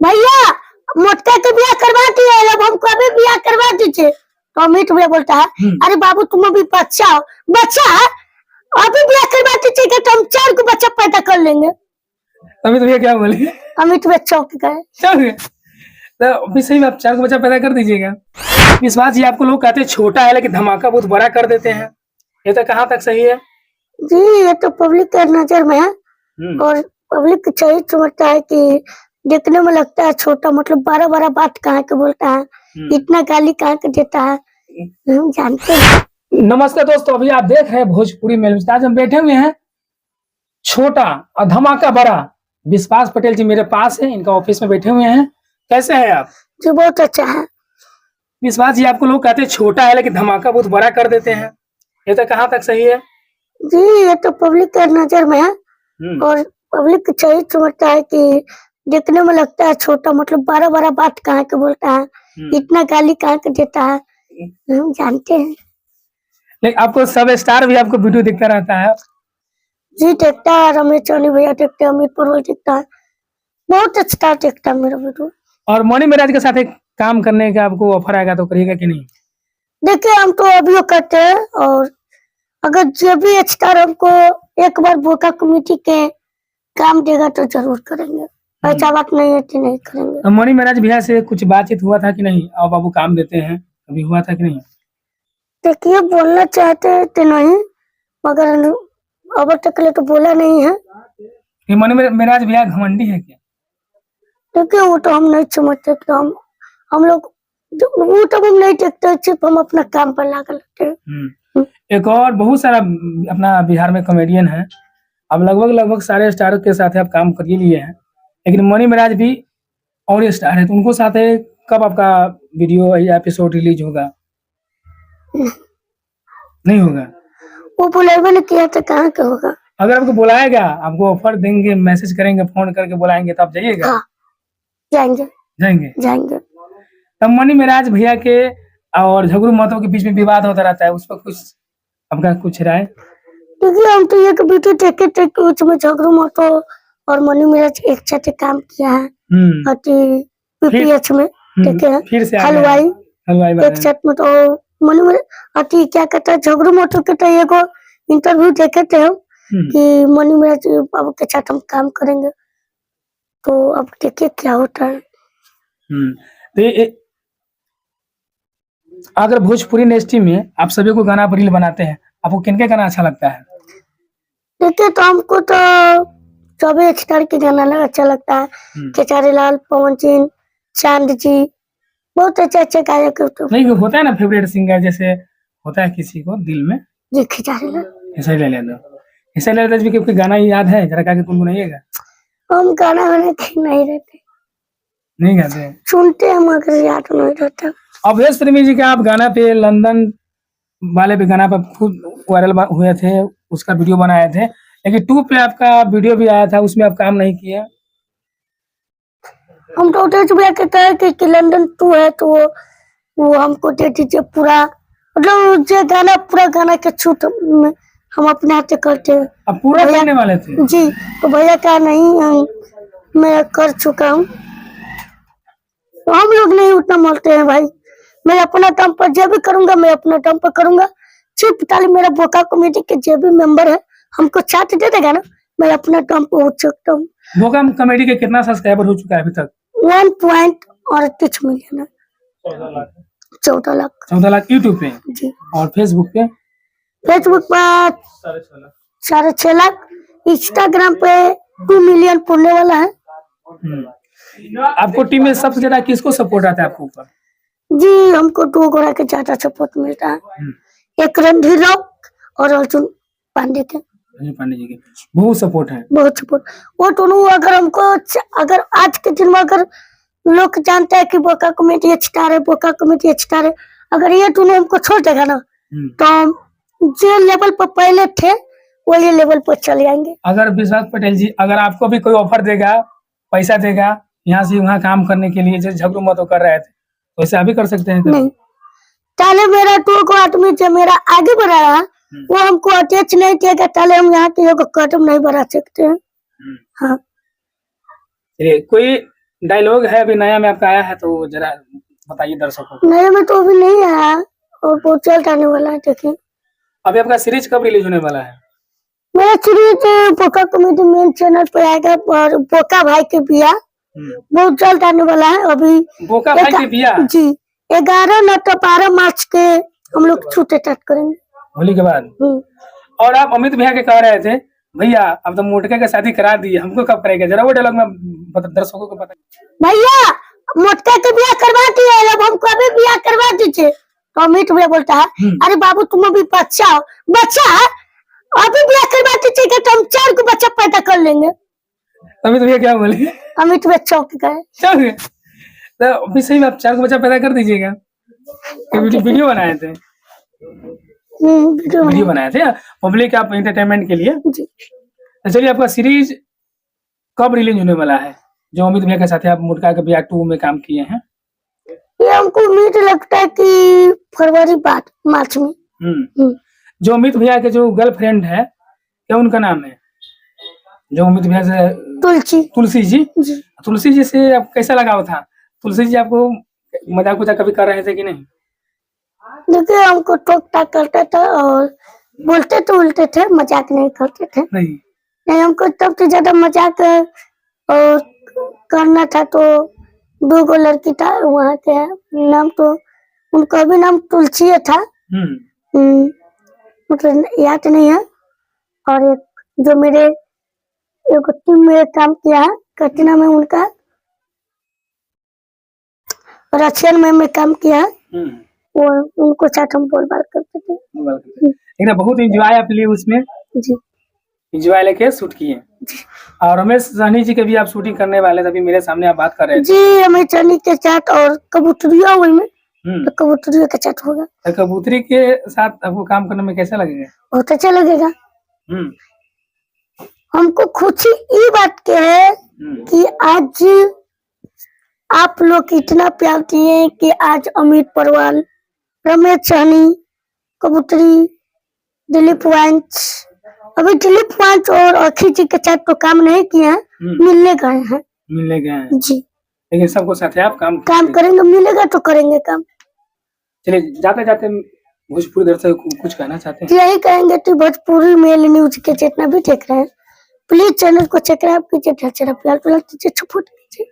भैया मोटका के ब्याह करवा दिए, अब हमको अभी ब्याह करवा दीजिए। तो अमित भैया बोलता है अरे बाबू तुम अभी बच्चा हो, बच्चा है अभी ब्याह करवा दीजिएगा तो हम 4 को बच्चा पैदा कर लेंगे। अमित भैया क्या बोले? अमित भैया चौंक गए। तो अभी सही में आप 4 को बच्चा पैदा कर दीजिएगा। विश्वास जी, आपको लोग कहते हैं छोटा है लेकिन धमाका बहुत बड़ा कर देते हैं, ये तो कहाँ तक सही है? जी ये तो पब्लिक के नजर में है और पब्लिक सही समझता है कि देखने में लगता है छोटा, मतलब 12 बात कहाँ के बोलता है, इतना गाली कहाँ के देता है, हम जानते हैं। नमस्ते दोस्तों, अभी आप देख रहे हैं भोजपुरी मेल। आज हम बैठे हुए हैं छोटा और धमाका बड़ा। विश्वास पटेल जी मेरे पास है, इनका ऑफिस में बैठे हुए हैं। कैसे हैं आप? जी बहुत अच्छा है। विश्वास जी, आपको लोग कहते हैं छोटा है लेकिन धमाका बहुत बड़ा कर देते हैं, ये तो कहाँ तक सही है? जी ये तो पब्लिक के नजर में है और पब्लिक सही समझता है कि देखने में लगता है छोटा, मतलब 12 बात कहाँ के बोलता है, इतना गाली कहाँ के देता है, हम जानते हैं। लेकिन आपको सब स्टार भी आपको वीडियो दिखता रहता है। जी देखता है, रमेश चौनी भैया देखते हैं, अमित पटेल देखता है, बहुत अच्छा देखता है मेरा वीडियो। और मनी महाराज के साथ एक काम करने का आपको ऑफर आएगा तो करिएगा कि नहीं? देखिए हम तो अभी करते हैं और अगर जो भी स्टार हमको एक बार बोका कमेटी के काम देगा तो जरूर करेंगे, ऐसा बात नहीं है कि नहीं करेंगे। मनी महाराज भैया से कुछ बातचीत हुआ था कि नहीं? अब बाबू काम देते हैं, अभी हुआ था कि नहीं? देखिए बोलना चाहते थे नहीं, मगर अब तक ले तो बोला नहीं है। ये मनी महाराज भैया घमंडी है क्या? देखिए वो तो हम नहीं समझते, तो हम लोग वो तो हम नहीं देखते, सिर्फ हम अपना काम पर लगा लेते हैं। एक और बहुत सारा अपना बिहार में कॉमेडियन है, अब लगभग सारे स्टार के साथ आप काम कर लिए हैं, लेकिन मनी महाराज भी और स्टार है, तो उनको साथ कब आपका वीडियो या एपिसोड रिलीज होगा? नहीं होगा? वो बुलावा नहीं किया तो कहाँ का होगा? अगर आपको बुलाएगा, आपको ऑफर देंगे, मैसेज करेंगे, फोन करके बुलाएंगे तो आप जाइएगा? हाँ, जाएंगे जाएंगे जाएंगे। तब मनी महाराज भैया के और झगड़ू महतो के बीच में विवाद होता रहता है, उस पर कुछ आपका कुछ राय? क्योंकि हम तो एक वीडियो देखे थे कि उसमें झगड़ू महतो और मनी महाराज एक साथ काम किया है, पीपीएच में देखे हैं, फिर से हलवाई एक साथ में। तो मनी महाराज क्या कहता है, झगड़ू महतो के तो एगो इंटरव्यू देखे थे हम कि मनी महाराज बाबू के साथ हम काम करेंगे, तो अब देखिए क्या होता है। तो अगर भोजपुरी इंडस्ट्री में आप सभी को गाना रील बनाते हैं, आपको किन के गाना अच्छा लगता है? देखिए तो हमको तो सभी स्टार के गाना अच्छा लगता है, खेसारी लाल, पवन सिंह, चांद जी, बहुत अच्छे गायक नहीं होता है ना फेवरेट सिंगर, जैसे होता है किसी को दिल में? जी खेसारी लाल। खेसारी लाल जी के गाना याद है, जरा गा के गुनगुनाइएगा। हम गाना नहीं रहते, नहीं गाते, सुनते हैं मगर याद नहीं रहता। अवधेश प्रेमी जी का आप गाना पे लंदन वाले पे गाना पे खूब वायरल हुए थे, उसका वीडियो बनाए थे, लेकिन 2 पे आपका वीडियो भी आया था, उसमें आप काम नहीं किया। हम तो कहते हैं कि लंदन 2 है तो वो हमको दे दीजिए पूरा, मतलब जो गाना पूरा गाना के छूट हम अपने हाथ से करते हैं। अब पूरा करने वाले थे जी, तो भैया क्या नहीं मैं कर चुका हूँ, तो हम लोग नहीं उतना बोलते हैं भाई, मैं अपना दम पर जो भी करूंगा मैं अपना दम पर करूंगा, सिर्फ ताली मेरा बोका कमेटी के जो भी मेंबर है हमको साथ दे देगा ना, मैं अपना दम पर उठ सकता हूँ। बोका कमेटी के कितना सब्सक्राइबर हो चुका है अभी तक? 1.38 मिलियन है। 14 लाख यूट्यूब पे जी, और फेसबुक पे? फेसबुक पर 6.5 लाख, इंस्टाग्राम पे 2 मिलियन पढ़ने वाला है। आपको टीम में सबसे ज्यादा किसको सपोर्ट आता है आपको ऊपर? जी हमको 2 गोरा के ज्यादा सपोर्ट मिलता है, एक रणधीर राव और अर्जुन पांडे के। पांडे जी के बहुत सपोर्ट है, बहुत सपोर्ट। वो दोनों अगर हमको, अगर आज के दिन में अगर लोग जानते हैं कि बोका कमेटी स्टार है, बोका कमेटी स्टार है, अगर ये दोनों हमको छोड़ देगा ना तो हम जो लेवल पर पहले थे वही लेवल पर चले जाएंगे। अगर विश्वास पटेल जी अगर आपको भी कोई ऑफर देगा, पैसा देगा यहाँ से वहाँ काम करने के लिए, जैसे झगड़ू महतो कर रहे थे, वैसे अभी कर सकते हैं? नहीं, पहले मेरा 2 को आदमी जो मेरा आगे बढ़ाया वो हमको अटैच नहीं किया, पहले हम यहाँ के कदम नहीं बढ़ा सकते हैं। हाँ, कोई डायलॉग है अभी नया में आपका आया है, तो जरा बताइए दर्शकों को। नए में तो अभी नहीं आया और बहुत जल्द आने वाला है, देखिए। अभी आपका सीरीज कब रिलीज होने वाला है? मेरा सीरीज पोका कॉमेडी मेन चैनल पे आएगा और पोका भाई के बिया बहुत जल्द आने वाला है। अभी बोका भाई के बिया जी 11 न तो 12 मार्च के हम लोग शूट स्टार्ट करेंगे। होली के बाद। और आप अमित भैया के कह रहे थे भैया अब तो मोटका का शादी करा दिए, हमको कब करेंगे, जरा वो डायलॉग में दर्शकों को बताइए। भैया मोटका के बिया करवा दिए, अब हमको अभी बिया करवा दीजिए। तो अमित भैया बोलता है अरे बाबू तुम अभी बच्चा हो, बच्चा है अभी बिया करवा दीजिएगा तो हम 4 को बच्चा पैदा कर लेंगे। अमित भैया क्या बोले? अमित भैया चौंक गए। तो अभी सही में आप 4 को बच्चा पैदा कर दीजिएगा। वीडियो बनाए थे, वीडियो बनाए थे पब्लिक आप एंटरटेनमेंट के लिए। तो चलिए आपका सीरीज कब रिलीज होने वाला है, जो अमित भैया के साथ आप मुटका के बिया 2 में काम किए हैं? ये हमको उम्मीद लगता है कि फरवरी बाद मार्च में। जो अमित भैया के जो गर्लफ्रेंड है क्या उनका नाम है, जो अमित भैया से तुलसी जी। तुलसी जी से आप कैसा लगाव था? तुलसी जी आपको मजाक उजाक कभी कर रहे थे कि नहीं? देखिए हमको टोक टाक करता था और बोलते तो उल्टे थे, मजाक नहीं करते थे। नहीं हमको तब तो ज्यादा मजाक और करना था। तो 2 गो लड़की था वहाँ के नाम, तो उनका भी नाम तुलसी था, मतलब याद नहीं है। और एक जो मेरे एक टीम में काम किया है कटना में, उनका रशियन में काम किया है, वो उनको साथ हम बोल बात करते थे। लेकिन बहुत एंजॉय आप लिए उसमें जी, एंजॉय लेके शूट किए। और रमेश सहनी जी के भी आप शूटिंग करने वाले थे, अभी मेरे सामने आप बात कर रहे थे जी। रमेश सहनी के साथ और कबूतरिया हुई में तो कबूतरिया के साथ होगा। तो कबूतरी के साथ आपको काम करने में कैसा लगेगा? बहुत अच्छा लगेगा। हमको खुशी ये बात के है कि आज आप लोग इतना प्यार दिए कि आज अमित परवाल, रमेश सहनी, कबूतरी, दिलीप वांच, अभी दिलीप वांच और अखिल जी के साथ तो काम नहीं किए हैं, मिलने गए हैं जी। लेकिन सबको साथ आप काम करेंगे, मिलेगा तो करेंगे काम। चलिए जाते जाते भोजपुरी दर्शक को कुछ कहना चाहते हैं? यही कहेंगे कि भोजपुरी मेल न्यूज के जितना भी देख रहे हैं प्लीज चैनल को सब्सक्राइब कीजिए, ढेर सारा प्यार कीजिए, सपोर्ट कीजिए।